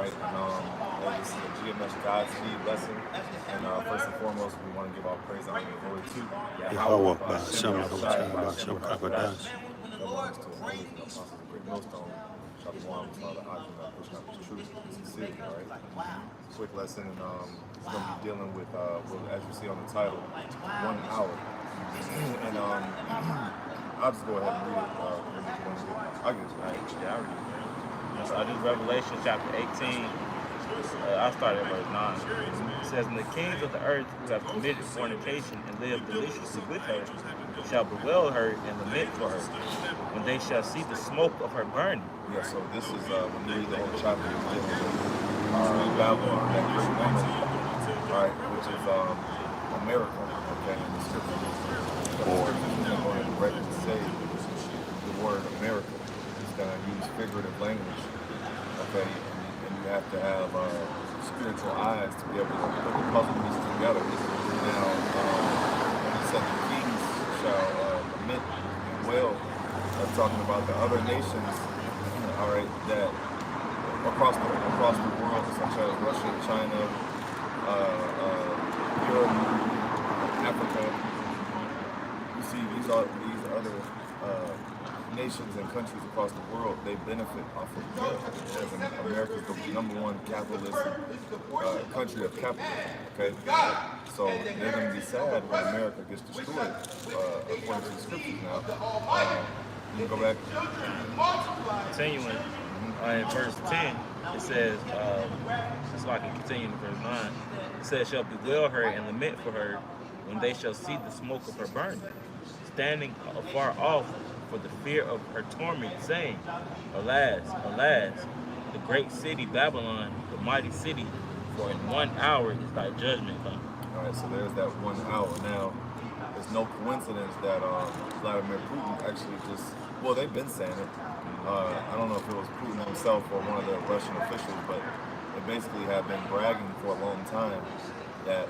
right? And this is a GMS Godspeed lesson. And first and foremost, we want to give our praise and glory to Yahweh, Yahweh Shem Ba'ashem Yahweh Shai, Yahushua Shem Ba'ashem Rakadash. Kakadash. Belongs to the elders and apostles of Great Millstone. Shalom, Father Akim, that pushing out this truth sincerely, all right? Quick lesson, and it's going to be dealing with, as you see on the title, 1 hour. And I'll just go ahead and read it. I'll get it. Right, yeah, I read it. So I do Revelation chapter 18. I started at verse 9. It says, "And the kings of the earth who have committed fornication and lived deliciously with her shall bewail her and lament for her, when they shall see the smoke of her burning." Yeah, so this is, when you read the whole chapter, it's dealing with Babylon, that great woman, right, which is America, okay, in the scripture. The scripture is going to directly say the word America. It's going to use figurative language, okay, and you have to have spiritual eyes to be able to put the puzzle pieces together. Now, when he said the kings shall lament and wail, that's talking about the other nations, all right, that across the world, such as Russia, China, Europe, Africa. You see, these other nations and countries across the world, they benefit off of America. America is the #1 capitalist country of capitalism. Okay, so they're going to be sad when America gets destroyed, according to the scriptures. Now, you go back. Continuing in verse 10, it says, just like I can continue in verse 9, it says, "Shall bewail her and lament for her, when they shall see the smoke of her burning, standing afar off for the fear of her torment, saying, Alas, alas, the great city Babylon, the mighty city, for in 1 hour is thy judgment come." All right, so there's that 1 hour. Now, it's no coincidence that Vladimir Putin actually they've been saying it. I don't know if it was Putin himself or one of the Russian officials, but they basically have been bragging for a long time that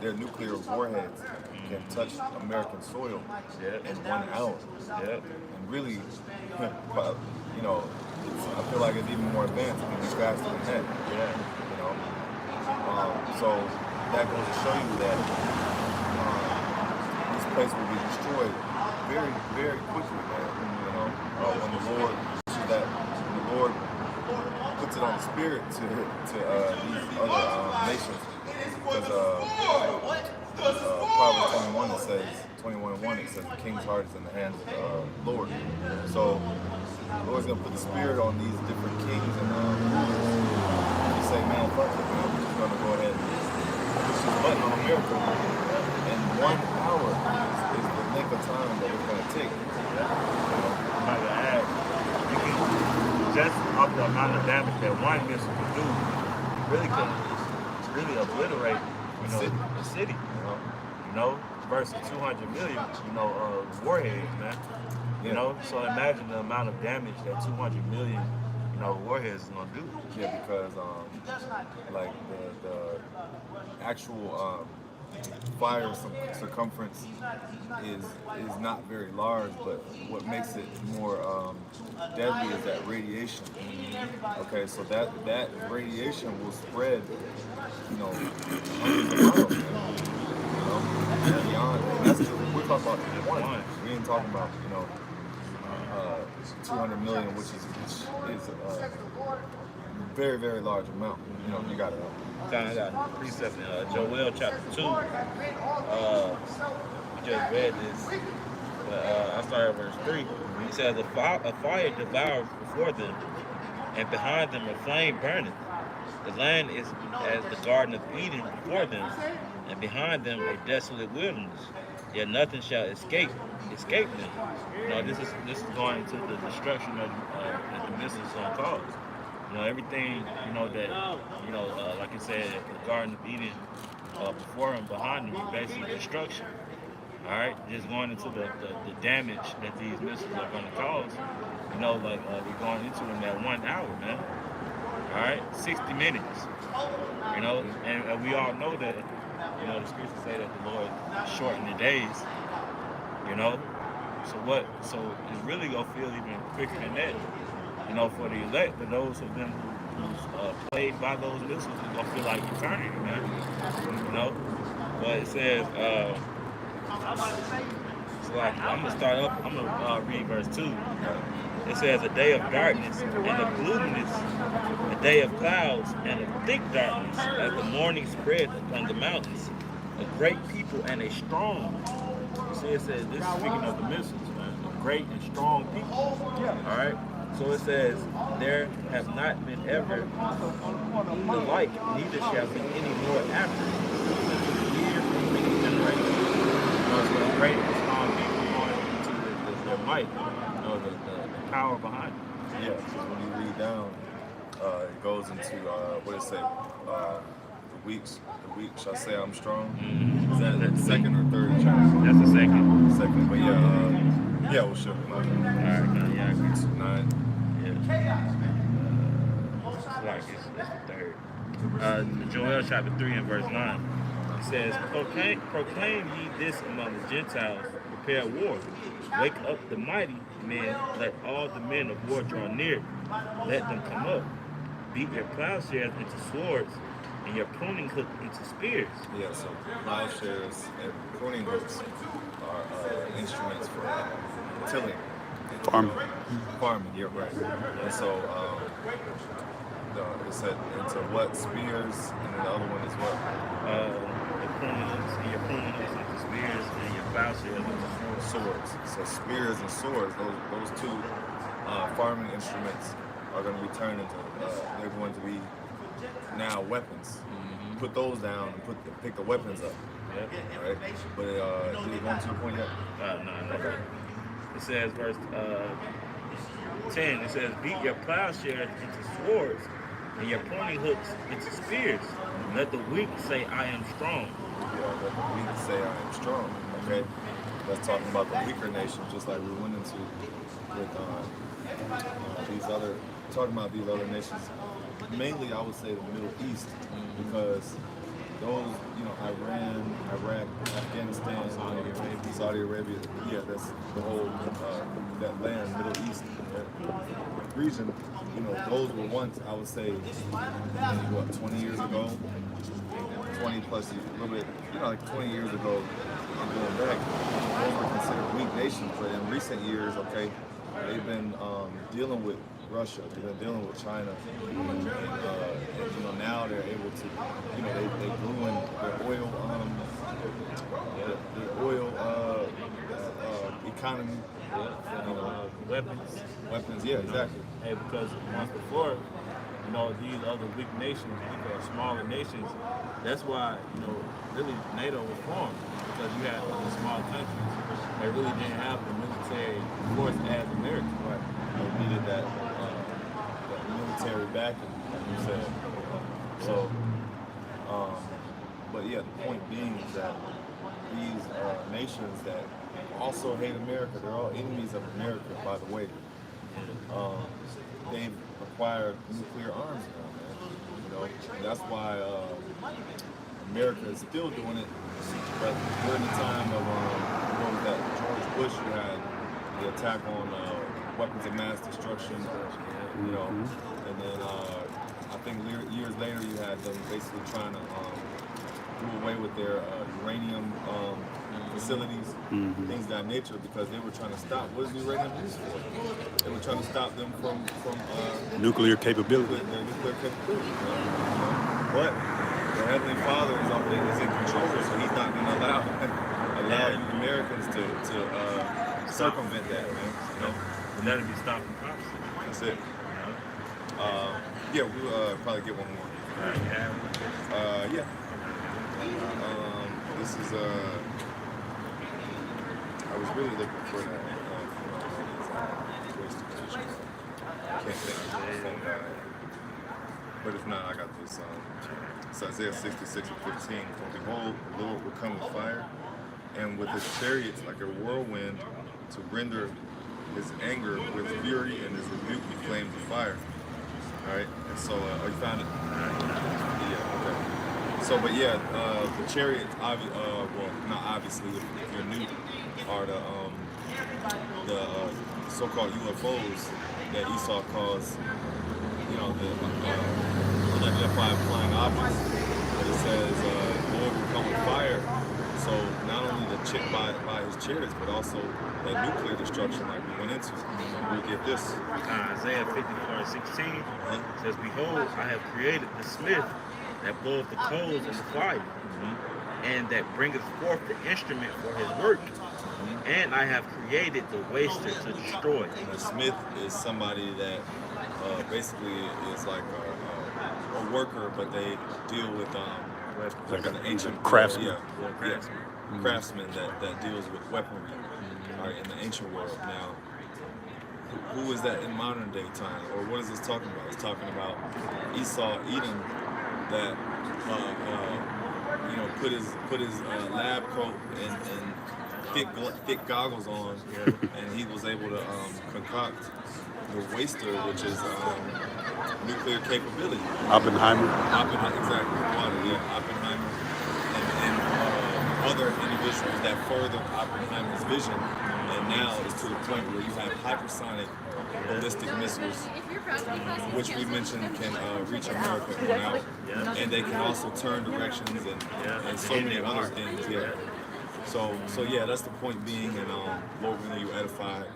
their nuclear warheads can touch American soil in 1 hour. And really, I feel like it's even more advanced. It can be faster than that. So that goes to show you that this place will be destroyed very, very quickly, man. When the Lord puts it on the spirit to these other nations, because Proverbs 21:1 it says the king's heart is in the hands of the Lord. So the Lord's gonna put the spirit on these different kings and you say, man, fuck it, man, we're just gonna go ahead and push this button on America. And 1 hour is the length of time that it's gonna take. I'm not gonna add, you can just off the amount of damage that one missile can do, really obliterate, the city. Versus 200 million, warheads, man. So imagine the amount of damage that 200 million, warheads is gonna do. Yeah, because like the actual fire circumference is not very large, but what makes it more deadly is that radiation. Okay, so that radiation will spread, hundreds of miles, beyond. And that's just, we're talking about one. We ain't talking about 200 million, which is a very, very large amount. You got it. I got a precept in Joel chapter 2. We just read this, but I started at verse 3. It says, a fire devours before them, and behind them a flame burneth. The land is as the Garden of Eden before them, and behind them a desolate wilderness. Yet nothing shall escape them. This is going into the destruction of that the missiles gonna cause. Everything, like I said, the Garden of Eden, before and behind them, is basically destruction. All right, just going into the damage that these missiles are going to cause. We're going into in that 1 hour, man. All right, 60 minutes. And we all know that, the scriptures say that the Lord shortened the days. So it's really gonna feel even quicker than that. You know, for the elect, for those of them who's played by those missiles, it's gonna feel like eternity, man. You know, but it says, so like I'm gonna start up. I'm gonna read verse 2. It says, a day of darkness and of gloominess, a day of clouds and of thick darkness, as the morning spread upon the mountains, a great people and a strong. You see, it says, this is speaking of the missiles, man, a great and strong people. All right. So it says, there have not been ever the like, neither shall be any more after, since the years of many generations. So it's great and strong people going into their might, you know, the power behind it. Yeah, because when you read down, it goes into what it say? The weak shall say I'm strong. Mm-hmm. Is that the second or third chapter? That's the second. Second, but yeah, we'll show them. All right, yeah, I agree. 9. Yeah. It's like it's the third. Joel chapter 3 and verse 9. It says, proclaim ye this among the Gentiles, prepare war. Wake up the mighty men, let all the men of war draw near. Let them come up. Beat your plowshares into swords, and your pruning hook into spears. Yeah, so plowshares and pruning hooks are instruments for tilling. Farming. Farming, yeah, right. And so it said into what? Spears, and then the other one is what? The pruning hooks, and your pruning hooks into spears, and your plowshares into Swords. So spears and swords, those two farming instruments are going to be turned into, they're going to be now weapons. Mm-hmm. Put those down and pick the weapons up. Yep. Right? But did it go to your point yet? No. It says, verse 10, it says, beat your plowshares into swords, and your pruning hooks into spears. Let the weak say, I am strong. Yeah, let the weak say, I am strong. Okay? That's talking about the weaker nations, just like we went into with talking about these other nations. Mainly, I would say the Middle East, because those, Iran, Iraq, Afghanistan, Saudi Arabia, yeah, that's the whole, that land, Middle East region, those were once, I would say, 20 years ago, 20 plus years, a little bit, like 20 years ago, and going back, those were considered weak nations, but in recent years, okay, they've been dealing with Russia, they've been dealing with China, and now they're able to, they ruin their oil, economy, weapons, yeah, exactly. Hey, because once before, these other weak nations, these are smaller nations, that's why, really NATO was formed, because you had other small countries that really didn't have the military force as America. Right. They needed that military backing, like you said. So, but yeah, the point being is that these nations that also hate America, they're all enemies of America, by the way. They've acquired nuclear arms now, man. That's why America is still doing it. But during the time of George Bush, you had the attack on weapons of mass destruction, and then I think years later you had them basically trying to do away with their uranium facilities, things of that nature, because they were trying to stop. What is uranium used for? They were trying to stop them from nuclear capability. Their nuclear capability. But the Heavenly Father is in control, so He's not going to allow you Americans to circumvent that, man. Let it be stopped in prophecy. That's it. Yeah, we'll probably get one more. Yeah. This is I was really looking for that. I can't think of the phone guy. But if not, I got this. It's Isaiah 66 and 15. For behold, the Lord will come with fire, and with his chariots like a whirlwind, to render his anger with fury and his rebuke with flames of fire. All right, and so you found it? Yeah, okay. So, but yeah, the chariots, well, not obviously, if you're new, are the the so-called UFOs that Esau calls, you know, the unidentified flying objects. But it says the Lord will come with fire. So not only the chick by his chariots, but also that nuclear destruction like we went into. We'll get this. Isaiah 54:16 says, "Behold, I have created the smith that bloweth the coals in the fire, and that bringeth forth the instrument for his work. And I have created the waster to destroy." And a smith is somebody that basically is like a worker, but they deal with Like an ancient craftsman. Craftsman that deals with weaponry, right, in the ancient world. Now, who is that in modern day time, or what is this talking about? It's talking about Esau, Edom, that you know, put his lab coat and thick goggles on, and he was able to concoct the waster, which is nuclear capability. Oppenheimer. Exactly. Oppenheimer, and other individuals that furthered Oppenheimer's vision, and now it's to the point where you have hypersonic ballistic missiles, which we mentioned can reach America and out, and they can also turn directions and so many other things. Yeah. So yeah, that's the point being, and Lord, we know you edified,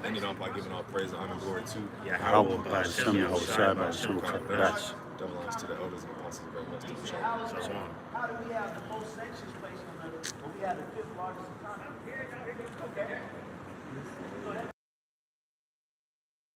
ended on by giving all praise, honor, and glory to Power by the Son of Hosea, by the Son of Christ. double honors to the elders and apostles of the rest of the church. So on. How do we have the most sanctions placed on us, but we have the fifth largest economy?